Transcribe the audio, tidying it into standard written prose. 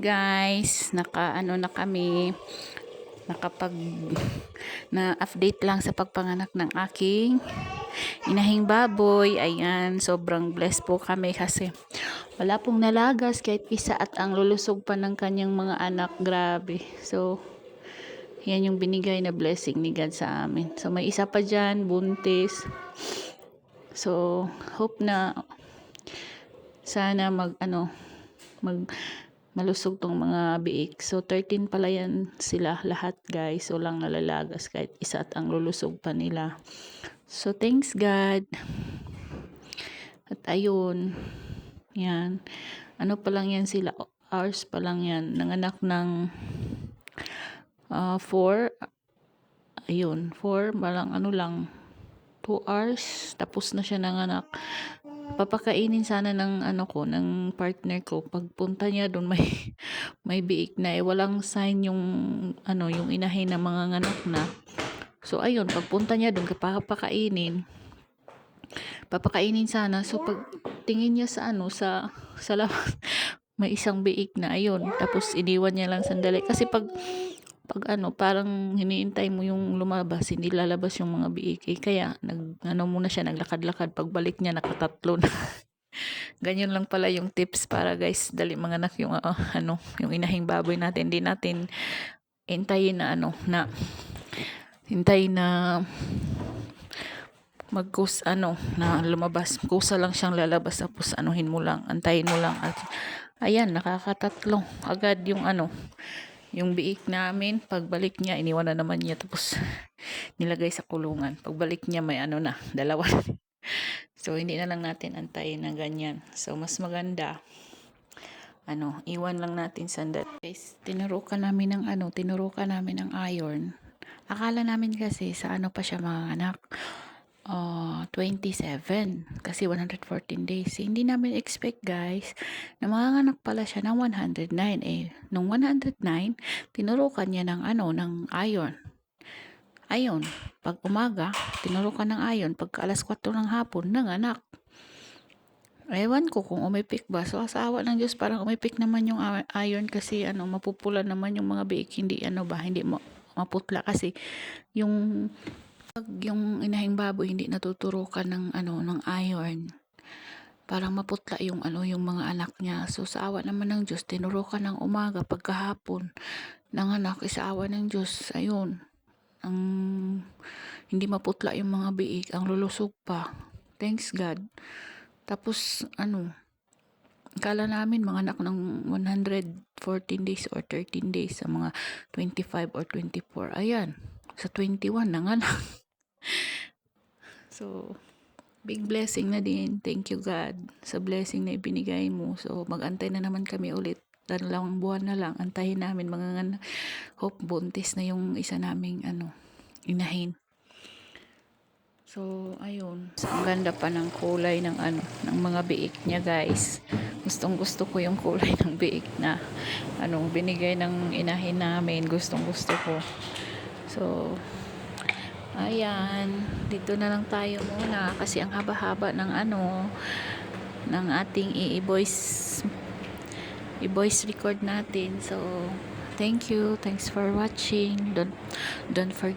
guys, naka-ano na kami, na-update lang sa pagpanganak ng aking inahing baboy. Ayan, sobrang blessed po kami kasi wala pong nalagas kahit isa at ang lulusog pa ng kanyang mga anak. Grabe. So, yan yung binigay na blessing ni God sa amin. So, may isa pa dyan, buntis. So, hope na sana malusog tong mga biik. So 13 pala yan sila lahat guys. So lang nalalagas kahit isa at ang lulusog pa nila. So thanks God. At ayun. Yan. Ano pa lang yan sila? Hours pa lang yan. Nanganak ng 4. Ayun. 4. Malang 2 hours. Tapos na siya nanganak. Papakainin sana ng ng partner ko. Pagpunta niya doon may biik na walang sign yung yung inahin na mga nganak na. So ayun, pagpunta niya doon papakainin sana. So pag tingin niya sa sa labas may isang biik na ayun. Tapos iniwan niya lang sandali kasi pag parang hiniintay mo yung lumabas, hindi lalabas yung mga biik. Kaya muna siya, naglakad-lakad. Pagbalik niya nakatatlo na. Ganyan lang pala yung tips para guys, dali manganak yung yung inahing baboy natin. Hindi natin hintayin na hintayin na na lumabas. Kusa lang siyang lalabas tapos antayin mo lang at ayan, nakakatatlo agad yung yung biik namin. Pagbalik niya, iniwan na naman niya tapos nilagay sa kulungan. Pagbalik niya may dalawa. So hindi na lang natin antayin na ganyan. So mas maganda iwan lang natin sandali. Guys, tinurukan namin ng iron. Akala namin kasi sa pa siya mga anak. 27 kasi 114 days. Hindi namin expect guys na manganganak pala siya ng 109. Nung 109 tinurukan niya ng ng iron. Ayun, pag umaga tinurukan ng iron, pag alas 4 ng hapon nanganak. Ewan ko kung umipik ba. So sa awa ng Diyos parang umipik naman yung iron kasi mapupula naman yung mga biik. Hindi hindi maputla kasi yung inahing baboy hindi natuturukan ng ng iron, parang maputla yung yung mga anak niya. So sa awa naman ng Diyos tinurukan ng umaga, pagkahapon ng anak. Sa awa ng Diyos ayun, ang hindi maputla yung mga biik, ang lulusog pa. Thanks God. Tapos kala namin mga anak ng 114 days or 13 days sa mga 25 or 24. Ayan, sa 21 nanganak. So, big blessing na din. Thank you God sa blessing na ibinigay mo. So, mag-antay na naman kami ulit. 2 buwan na lang. Antayin namin mga hope buntis na yung isa naming inahin. So, ayun. So, ang ganda pa ng kulay ng ng mga biik niya guys. Gustong gusto ko yung kulay ng biik na binigay ng inahin namin. Gustong gusto ko. So, ayan, dito na lang tayo muna kasi ang haba-haba ng ng ating i-voice record natin. So thanks for watching. Don't forget